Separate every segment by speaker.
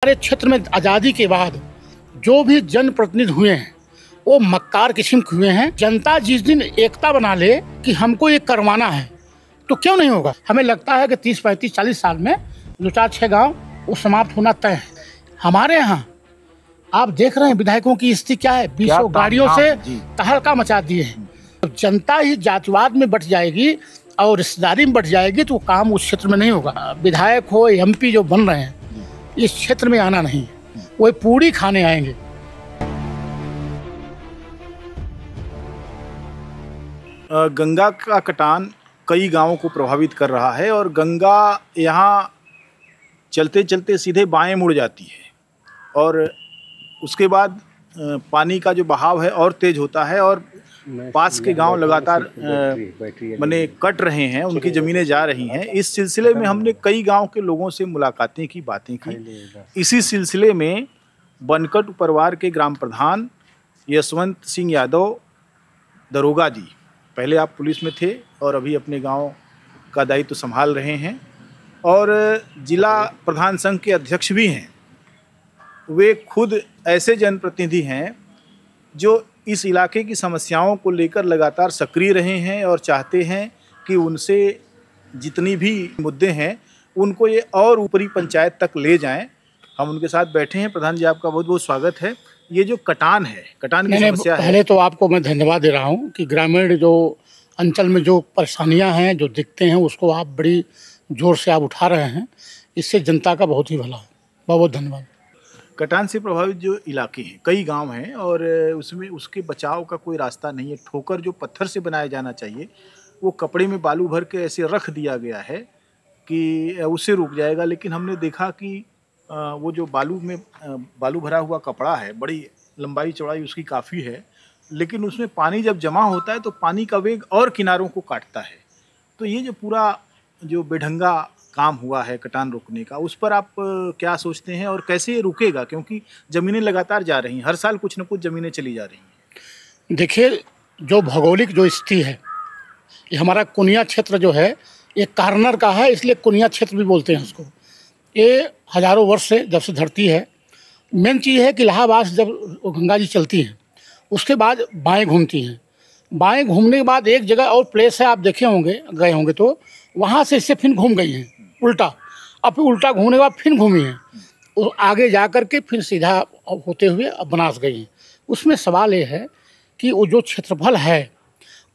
Speaker 1: हमारे क्षेत्र में आज़ादी के बाद जो भी जनप्रतिनिधि हुए हैं वो मक्कार किस्म के हुए हैं। जनता जिस दिन एकता बना ले कि हमको ये करवाना है तो क्यों नहीं होगा। हमें लगता है कि 30, 35, 40 साल में 2-4-6 गांव वो समाप्त होना तय है। हमारे यहाँ आप देख रहे हैं विधायकों की स्थिति क्या है। 20 गाड़ियों से तहलका मचा दिए हैं। जनता ही जातिवाद में बट जाएगी और रिश्तेदारी में बट जाएगी तो काम उस क्षेत्र में नहीं होगा। विधायक हो MP जो बन रहे हैं इस क्षेत्र में आना नहीं, वो पूरी खाने आएंगे।
Speaker 2: गंगा का कटान कई गांवों को प्रभावित कर रहा है और गंगा यहाँ चलते चलते सीधे बाएं मुड़ जाती है और उसके बाद पानी का जो बहाव है और तेज होता है और पास के गांव लगातार माने कट रहे हैं, उनकी ज़मीनें जा रही हैं। इस सिलसिले में हमने कई गांव के लोगों से मुलाकातें की, बातें की। इसी सिलसिले में बनकट परिवार के ग्राम प्रधान यशवंत सिंह यादव दरोगा जी, पहले आप पुलिस में थे और अभी अपने गांव का दायित्व संभाल रहे हैं और जिला प्रधान संघ के अध्यक्ष भी हैं। वे खुद ऐसे जनप्रतिनिधि हैं जो इस इलाके की समस्याओं को लेकर लगातार सक्रिय रहे हैं और चाहते हैं कि उनसे जितनी भी मुद्दे हैं उनको ये और ऊपरी पंचायत तक ले जाएं। हम उनके साथ बैठे हैं। प्रधान जी, आपका बहुत बहुत स्वागत है। ये जो कटान है, कटान की समस्या है,
Speaker 1: पहले तो आपको मैं धन्यवाद दे रहा हूँ कि ग्रामीण जो अंचल में जो परेशानियाँ हैं जो दिखते हैं उसको आप बड़ी जोर से आप उठा रहे हैं। इससे जनता का बहुत ही भला है। बहुत बहुत धन्यवाद।
Speaker 2: कटान से प्रभावित जो इलाके हैं, कई गांव हैं और उसमें उसके बचाव का कोई रास्ता नहीं है। ठोकर जो पत्थर से बनाया जाना चाहिए वो कपड़े में बालू भर के ऐसे रख दिया गया है कि उससे रुक जाएगा, लेकिन हमने देखा कि वो जो बालू भरा हुआ कपड़ा है, बड़ी लंबाई चौड़ाई उसकी काफ़ी है, लेकिन उसमें पानी जब जमा होता है तो पानी का वेग और किनारों को काटता है। तो ये जो पूरा जो बेढंगा काम हुआ है कटान रोकने का, उस पर आप क्या सोचते हैं और कैसे ये रुकेगा? क्योंकि ज़मीनें लगातार जा रही हैं, हर साल कुछ न कुछ ज़मीनें चली जा रही हैं।
Speaker 1: देखिए, जो भौगोलिक जो स्थिति है, ये हमारा कुनिया क्षेत्र जो है ये कार्नर का है, इसलिए कुनिया क्षेत्र भी बोलते हैं उसको। ये हज़ारों वर्ष से जब से धरती है, मेन चीज़ है कि इलाहाबाद जब गंगा जी चलती हैं उसके बाद बाएँ घूमती हैं। बाएँ घूमने के बाद एक जगह और प्लेस है, आप देखे होंगे, गए होंगे तो वहाँ से इससे फिर घूम गई हैं उल्टा। अब फिर उल्टा घूमने के बाद फिर घूमी हैं, वो आगे जा कर के फिर सीधा होते हुए अब बनास गई हैं। उसमें सवाल ये है कि वो जो क्षेत्रफल है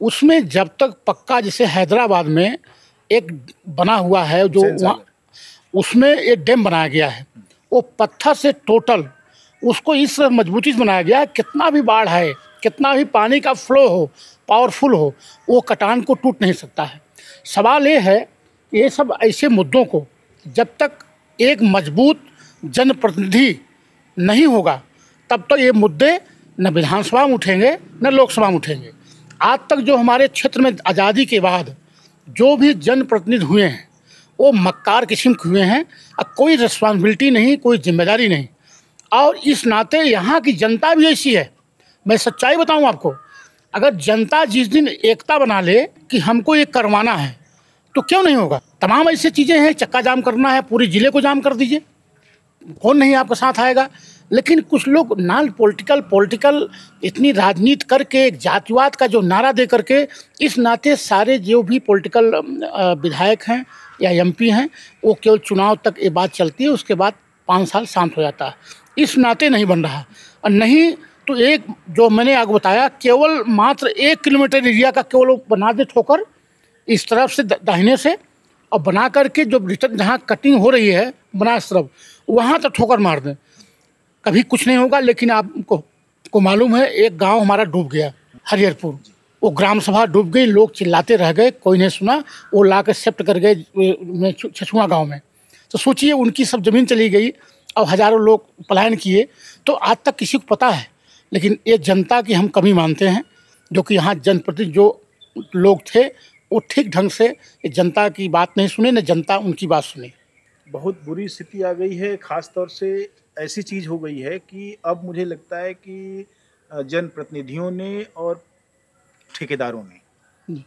Speaker 1: उसमें जब तक पक्का, जैसे हैदराबाद में एक बना हुआ है जो वहाँ उसमें एक डैम बनाया गया है, वो पत्थर से टोटल उसको इस मजबूती से बनाया गया है, कितना भी बाढ़ है, कितना भी पानी का फ्लो हो, पावरफुल हो, वो कटान को टूट नहीं सकता है। सवाल ये है, ये सब ऐसे मुद्दों को जब तक एक मजबूत जनप्रतिनिधि नहीं होगा तब तक ये मुद्दे न विधानसभा में उठेंगे न लोकसभा में उठेंगे। आज तक जो हमारे क्षेत्र में आज़ादी के बाद जो भी जनप्रतिनिधि हुए हैं वो मक्कार किस्म के हुए हैं और कोई रिस्पॉन्सिबिलिटी नहीं, कोई जिम्मेदारी नहीं। और इस नाते यहाँ की जनता भी ऐसी है। मैं सच्चाई बताऊँ आपको, अगर जनता जिस दिन एकता बना ले कि हमको ये करवाना है तो क्यों नहीं होगा। तमाम ऐसी चीज़ें हैं, चक्का जाम करना है, पूरे ज़िले को जाम कर दीजिए, कौन नहीं आपके साथ आएगा। लेकिन कुछ लोग नॉन पॉलिटिकल इतनी राजनीति करके एक जातिवाद का जो नारा दे करके, इस नाते सारे जो भी पॉलिटिकल विधायक हैं या MP हैं वो केवल चुनाव तक ये बात चलती है, उसके बाद 5 साल शांत हो जाता है। इस नाते नहीं बन रहा। और नहीं तो एक जो मैंने आगे बताया, केवल मात्र 1 किलोमीटर एरिया का केवल बना दे ठोकर इस तरफ से दाहिने से, और बना करके जो रिटर्न जहाँ कटिंग हो रही है बनास तरफ, वहाँ तक ठोकर मार दें, कभी कुछ नहीं होगा। लेकिन आपको मालूम है एक गांव हमारा डूब गया, हरिहरपुर, वो ग्राम सभा डूब गई, लोग चिल्लाते रह गए, कोई नहीं सुना, वो ला के शिफ्ट कर गए छछुआ गाँव में। तो सोचिए उनकी सब ज़मीन चली गई और हज़ारों लोग पलायन किए। तो आज तक किसी को पता है, लेकिन ये जनता की हम कमी मानते हैं, जो कि यहाँ जनप्रतिनिधि जो लोग थे वो ठीक ढंग से जनता की बात नहीं सुने, न जनता उनकी बात सुने।
Speaker 2: बहुत बुरी स्थिति आ गई है। ख़ास तौर से ऐसी चीज़ हो गई है कि अब मुझे लगता है कि जनप्रतिनिधियों ने और ठेकेदारों ने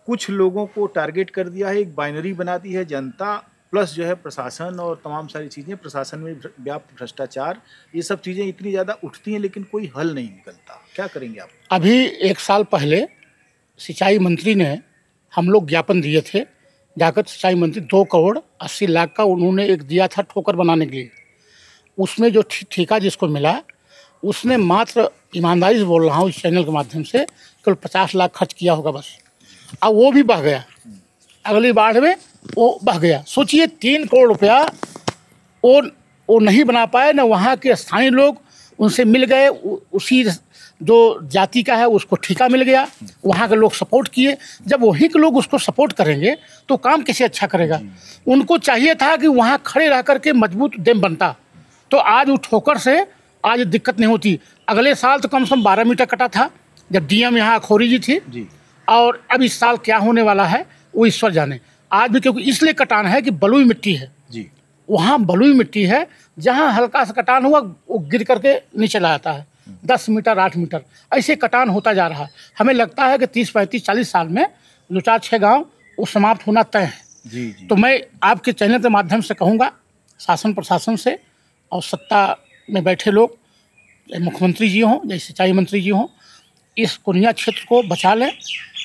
Speaker 2: कुछ लोगों को टारगेट कर दिया है, एक बाइनरी बना दी है। जनता प्लस जो है प्रशासन और तमाम सारी चीज़ें, प्रशासन में व्याप्त भ्रष्टाचार, ये सब चीज़ें इतनी ज़्यादा उठती हैं लेकिन कोई हल नहीं निकलता। क्या करेंगे आप?
Speaker 1: अभी 1 साल पहले सिंचाई मंत्री ने हम लोग ज्ञापन दिए थे, जाकर सिंचाई मंत्री 2 करोड़ 80 लाख का उन्होंने एक दिया था ठोकर बनाने के लिए। उसमें जो ठेका जिसको मिला, उसने मात्र ईमानदारी से बोल रहा हूँ इस चैनल के माध्यम से, केवल 50 लाख खर्च किया होगा बस। अब वो भी बह गया, अगली बाढ़ में वो बह गया। सोचिए 3 करोड़ रुपया वो नहीं बना पाए, न वहाँ के स्थानीय लोग उनसे मिल गए, उसी जो जाति का है उसको ठेका मिल गया, वहाँ के लोग सपोर्ट किए। जब वहीं के लोग उसको सपोर्ट करेंगे तो काम कैसे अच्छा करेगा? उनको चाहिए था कि वहाँ खड़े रह कर के मजबूत डैम बनता, तो आज वो ठोकर से आज दिक्कत नहीं होती। अगले साल तो कम से कम 12 मीटर कटा था जब डीएम यहाँ अखौरी जी थी जी। और अब इस साल क्या होने वाला है वो ईश्वर जाने। आज भी क्योंकि इसलिए कटान है कि बलुई मिट्टी है जी, वहाँ बलुई मिट्टी है, जहाँ हल्का सा कटान हुआ वो गिर करके नीचे ला जाता है। 10 मीटर 8 मीटर ऐसे कटान होता जा रहा है। हमें लगता है कि 30 35 40 साल में 2-4-6 गाँव वो समाप्त होना तय है जी। तो मैं आपके चैनल के माध्यम से कहूँगा शासन प्रशासन से और सत्ता में बैठे लोग, मुख्यमंत्री जी हों या सिंचाई मंत्री जी हों, इस कुनिया क्षेत्र को बचा लें,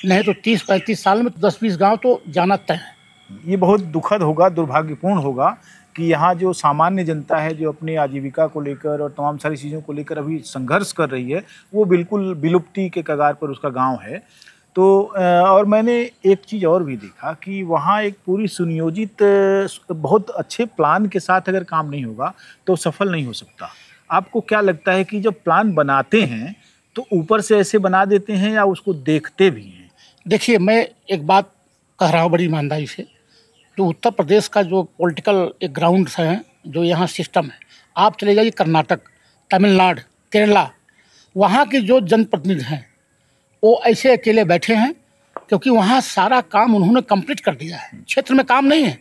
Speaker 1: नहीं तो 30-35 साल में 10-20 गांव तो जाना तय है।
Speaker 2: ये बहुत दुखद होगा, दुर्भाग्यपूर्ण होगा कि यहाँ जो सामान्य जनता है, जो अपनी आजीविका को लेकर और तमाम सारी चीज़ों को लेकर अभी संघर्ष कर रही है, वो बिल्कुल विलुप्ति के कगार पर उसका गांव है। तो और मैंने एक चीज़ और भी देखा कि वहाँ एक पूरी सुनियोजित बहुत अच्छे प्लान के साथ अगर काम नहीं होगा तो सफल नहीं हो सकता। आपको क्या लगता है कि जब प्लान बनाते हैं तो ऊपर से ऐसे बना देते हैं या उसको देखते भी हैं?
Speaker 1: देखिए, मैं एक बात कह रहा हूँ बड़ी ईमानदारी से, जो उत्तर प्रदेश का जो पॉलिटिकल एक ग्राउंड है, जो यहाँ सिस्टम है, आप चले जाइए कर्नाटक, तमिलनाडु, केरला, वहाँ के जो जनप्रतिनिधि हैं वो ऐसे अकेले बैठे हैं क्योंकि वहाँ सारा काम उन्होंने कंप्लीट कर दिया है, क्षेत्र में काम नहीं है,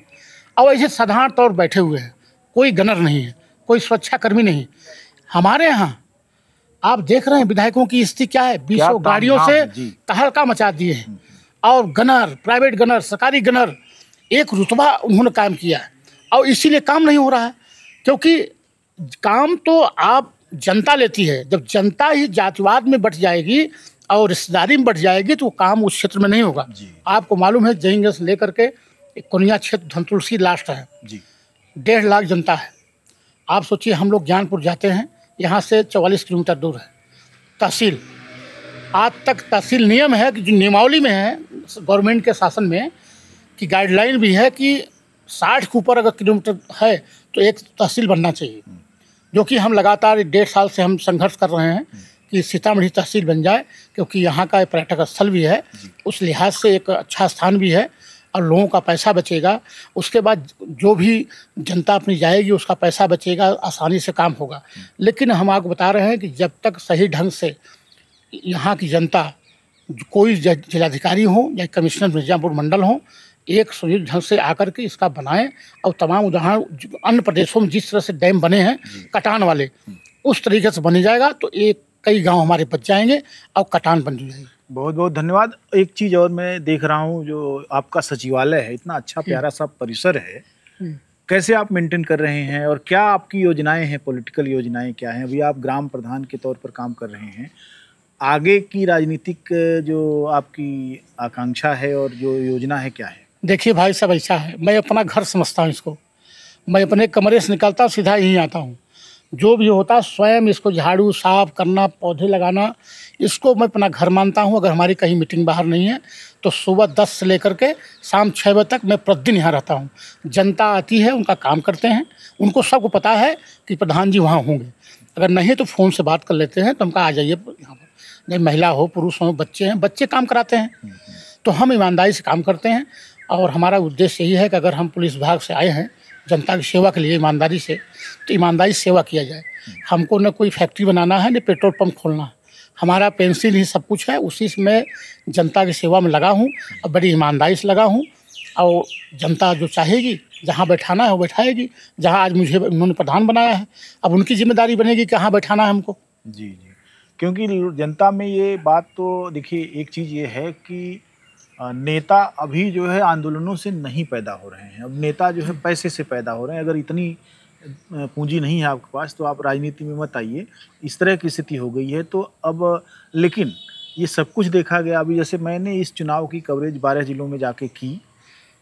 Speaker 1: और ऐसे साधारण तौर बैठे हुए हैं, कोई गनर नहीं है, कोई सुरक्षाकर्मी नहीं। हमारे यहाँ आप देख रहे हैं विधायकों की स्थिति क्या है, 20 गाड़ियों से तहलका मचा दिए हैं, और गनर, प्राइवेट गनर, सरकारी गनर, एक रुतबा उन्होंने कायम किया है। और इसीलिए काम नहीं हो रहा है क्योंकि काम तो आप जनता लेती है। जब जनता ही जातिवाद में बढ़ जाएगी और रिश्तेदारी में बढ़ जाएगी तो काम उस क्षेत्र में नहीं होगा। आपको मालूम है जयंगे से लेकर के कुनिया क्षेत्र धनतुलसी लास्ट है जी, 1.5 लाख जनता है। आप सोचिए, हम लोग ज्ञानपुर जाते हैं, यहाँ से 44 किलोमीटर दूर है तहसील। आज तक तहसील नियम है कि जो नियमावली में है गवर्नमेंट के शासन में कि गाइडलाइन भी है कि 60 के ऊपर अगर किलोमीटर है तो एक तहसील बनना चाहिए, जो कि हम लगातार 1.5 साल से हम संघर्ष कर रहे हैं कि सीतामढ़ी तहसील बन जाए, क्योंकि यहाँ का एक पर्यटक स्थल भी है, उस लिहाज से एक अच्छा स्थान भी है और लोगों का पैसा बचेगा। उसके बाद जो भी जनता अपनी जाएगी उसका पैसा बचेगा, आसानी से काम होगा। लेकिन हम आपको बता रहे हैं कि जब तक सही ढंग से यहाँ की जनता, कोई जिलाधिकारी हो या कमिश्नर मिर्जापुर मंडल हो, एक सुनियोजित ढंग से आकर के इसका बनाएं, और तमाम उदाहरण अन्य प्रदेशों में जिस तरह से डैम बने हैं कटान वाले, उस तरीके से बन जाएगा तो कई गांव हमारे बच जाएंगे और कटान बन जाएगी।
Speaker 2: बहुत बहुत धन्यवाद। एक चीज़ और मैं देख रहा हूँ, जो आपका सचिवालय है, इतना अच्छा प्यारा सा परिसर है, कैसे आप मेंटेन कर रहे हैं और क्या आपकी योजनाएं हैं, पॉलिटिकल योजनाएं क्या हैं? अभी आप ग्राम प्रधान के तौर पर काम कर रहे हैं, आगे की राजनीतिक जो आपकी आकांक्षा है और जो योजना है क्या है?
Speaker 1: देखिए भाई साहब, ऐसा है, मैं अपना घर समझता हूँ इसको। मैं अपने कमरे से निकलता हूँ, सीधा यहीं आता हूँ। जो भी होता स्वयं इसको झाड़ू साफ करना, पौधे लगाना, इसको मैं अपना घर मानता हूँ। अगर हमारी कहीं मीटिंग बाहर नहीं है तो सुबह 10 से लेकर के शाम 6 बजे तक मैं प्रतिदिन यहाँ रहता हूँ। जनता आती है, उनका काम करते हैं, उनको सबको पता है कि प्रधान जी वहाँ होंगे। अगर नहीं तो फ़ोन से बात कर लेते हैं तो उनका आ जाइए यहाँ पर, नहीं महिला हो पुरुष हो, बच्चे हैं, बच्चे काम कराते हैं। तो हम ईमानदारी से काम करते हैं और हमारा उद्देश्य यही है कि अगर हम पुलिस विभाग से आए हैं जनता की सेवा के लिए ईमानदारी से, तो ईमानदारी से सेवा किया जाए। हमको न कोई फैक्ट्री बनाना है, न पेट्रोल पंप खोलना है, हमारा पेंसिल ही सब कुछ है, उसी से मैं जनता की सेवा में लगा हूँ और बड़ी ईमानदारी से लगा हूँ। और जनता जो चाहेगी, जहाँ बैठाना है वो बैठाएगी। जहाँ आज मुझे उन्होंने प्रधान बनाया है, अब उनकी जिम्मेदारी बनेगी कहाँ बैठाना है हमको।
Speaker 2: जी जी, क्योंकि जनता में ये बात तो देखिए, एक चीज़ ये है कि नेता अभी जो है आंदोलनों से नहीं पैदा हो रहे हैं, अब नेता जो है पैसे से पैदा हो रहे हैं। अगर इतनी पूंजी नहीं है आपके पास तो आप राजनीति में मत आइए, इस तरह की स्थिति हो गई है। तो अब लेकिन ये सब कुछ देखा गया। अभी जैसे मैंने इस चुनाव की कवरेज 12 जिलों में जाके की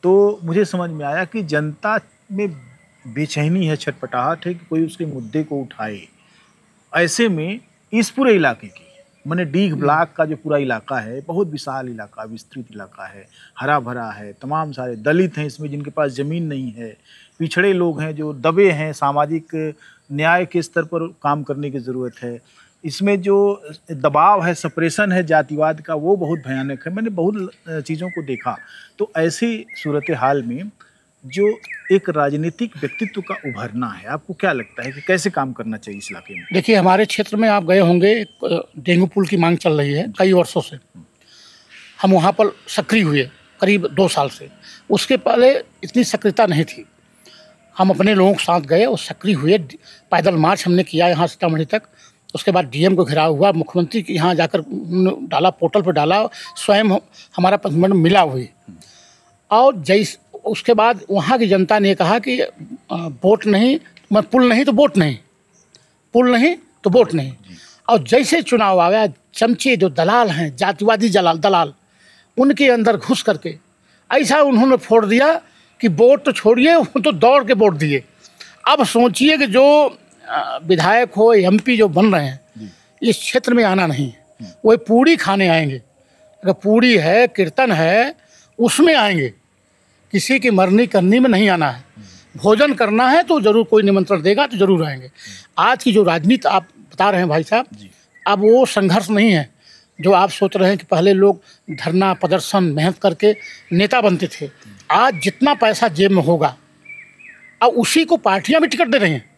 Speaker 2: तो मुझे समझ में आया कि जनता में बेचैनी है, छटपटाहट है कि कोई उसके मुद्दे को उठाए। ऐसे में इस पूरे इलाके की माने डीग ब्लॉक का जो पूरा इलाका है, बहुत विशाल इलाका, विस्तृत इलाका है, हरा भरा है, तमाम सारे दलित हैं इसमें जिनके पास ज़मीन नहीं है, पिछड़े लोग हैं जो दबे हैं, सामाजिक न्याय के स्तर पर काम करने की ज़रूरत है। इसमें जो दबाव है, सप्रेशन है जातिवाद का, वो बहुत भयानक है। मैंने बहुत चीज़ों को देखा। तो ऐसी सूरत हाल में जो एक राजनीतिक व्यक्तित्व का उभरना है, आपको क्या लगता है कि कैसे काम करना चाहिए इस इलाके में?
Speaker 1: देखिए, हमारे क्षेत्र में आप गए होंगे, डेंगू पुल की मांग चल रही है कई वर्षों से। हम वहाँ पर सक्रिय हुए करीब 2 साल से। उसके पहले इतनी सक्रियता नहीं थी। हम अपने लोगों के साथ गए और सक्रिय हुए। पैदल मार्च हमने किया यहाँ सीतामढ़ी तक। उसके बाद डीएम को घेराव हुआ, मुख्यमंत्री के यहाँ जाकर डाला, पोर्टल पर डाला, स्वयं हमारा प्रतिनिधिमंडल मिला हुई। और उसके बाद वहाँ की जनता ने कहा कि वोट नहीं, पुल नहीं तो वोट नहीं, पुल नहीं तो वोट नहीं। और जैसे चुनाव आया, चमचे जो दलाल हैं, जातिवादी दलाल, उनके अंदर घुस करके ऐसा उन्होंने फोड़ दिया कि वोट तो छोड़िए, वो तो दौड़ के वोट दिए। अब सोचिए कि जो विधायक हो, एमपी जो बन रहे हैं, इस क्षेत्र में आना नहीं है, वो पूड़ी खाने आएंगे। अगर पूड़ी है, कीर्तन है, उसमें आएंगे। किसी की मरनी करनी में नहीं आना है। भोजन करना है तो जरूर कोई निमंत्रण देगा तो जरूर आएंगे। आज की जो राजनीति आप बता रहे हैं भाई साहब, अब वो संघर्ष नहीं है जो आप सोच रहे हैं कि पहले लोग धरना, प्रदर्शन, मेहनत करके नेता बनते थे। आज जितना पैसा जेब में होगा, अब उसी को पार्टियां भी टिकट दे रही हैं।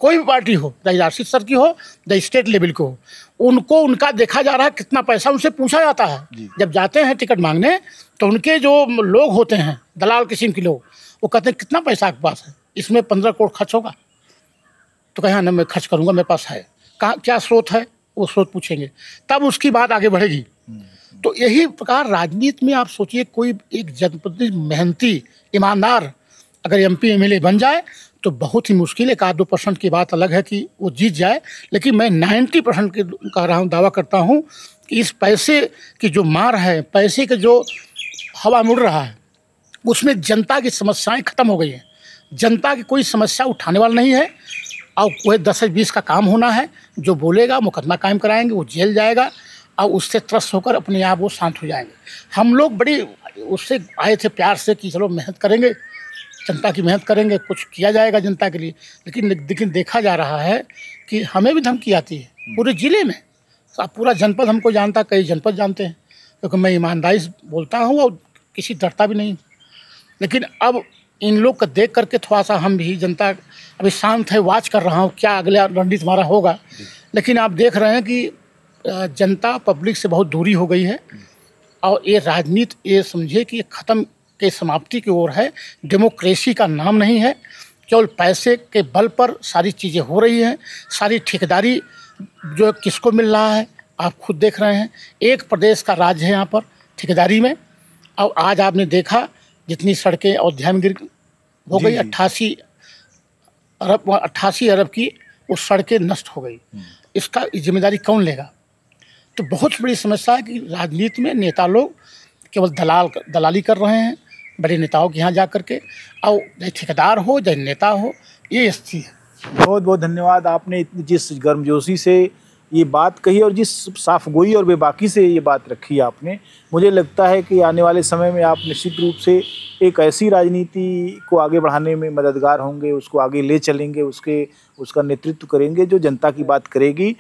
Speaker 1: कोई भी पार्टी हो, चाहे राष्ट्रीय स्तर की हो, चाहे स्टेट लेवल को हो, उनको उनका देखा जा रहा है कितना पैसा, उनसे पूछा जाता है। जब जाते हैं टिकट मांगने तो उनके जो लोग होते हैं, दलाल किस्म के लोग, वो कहते हैं कितना पैसा आपके पास है, इसमें 15 करोड़ खर्च होगा। तो कहे हाँ ना, मैं खर्च करूँगा, मेरे पास है। कहाँ क्या स्रोत है, वो स्रोत पूछेंगे, तब उसकी बात आगे बढ़ेगी। तो यही प्रकार राजनीति में आप सोचिए, कोई एक जनप्रतिनिधि मेहनती, ईमानदार अगर एमपी एमएलए बन जाए तो बहुत ही मुश्किल है। 1-2% की बात अलग है कि वो जीत जाए, लेकिन मैं 90% के कह रहा हूँ, दावा करता हूँ कि इस पैसे की जो मार है, पैसे के जो हवा मुड़ रहा है, उसमें जनता की समस्याएं खत्म हो गई हैं। जनता की कोई समस्या उठाने वाला नहीं है। और कोई 10-20 का काम होना है, जो बोलेगा मुकदमा कायम कराएंगे, वो जेल जाएगा और उससे त्रस्त होकर अपने आप वो शांत हो जाएंगे। हम लोग बड़ी उससे आए थे प्यार से कि चलो मेहनत करेंगे, जनता की मेहनत करेंगे, कुछ किया जाएगा जनता के लिए। लेकिन देखा जा रहा है कि हमें भी धमकी आती है पूरे ज़िले में। पूरा जनपद हमको जानता, कई जनपद जानते हैं, क्योंकि मैं ईमानदारी से बोलता हूँ और किसी डरता भी नहीं। लेकिन अब इन लोग का देख करके थोड़ा सा हम भी, जनता अभी शांत है, वाच कर रहा हूँ क्या अगला रणनीति हमारा होगा। लेकिन आप देख रहे हैं कि जनता पब्लिक से बहुत दूरी हो गई है और ये राजनीति, ये समझिए कि ख़त्म के समाप्ति की ओर है। डेमोक्रेसी का नाम नहीं है, केवल पैसे के बल पर सारी चीज़ें हो रही हैं। सारी ठेकेदारी जो किसको मिल रहा है आप खुद देख रहे हैं। एक प्रदेश का राज है यहाँ पर ठेकेदारी में। और आज आपने देखा जितनी सड़कें अयोध्या में गिर हो गई, 88 अरब की वो सड़कें नष्ट हो गई। इसका जिम्मेदारी कौन लेगा? तो बहुत बड़ी समस्या है कि राजनीति में नेता लोग केवल दलाली कर रहे हैं बड़े नेताओं के यहाँ जा करके, और चाहे ठेकेदार हो चाहे नेता हो, ये स्थिति है।
Speaker 2: बहुत बहुत धन्यवाद। आपने जिस गर्मजोशी से ये बात कही और जिस साफगोई और बेबाकी से ये बात रखी आपने, मुझे लगता है कि आने वाले समय में आप निश्चित रूप से एक ऐसी राजनीति को आगे बढ़ाने में मददगार होंगे, उसको आगे ले चलेंगे, उसका नेतृत्व करेंगे जो जनता की बात करेगी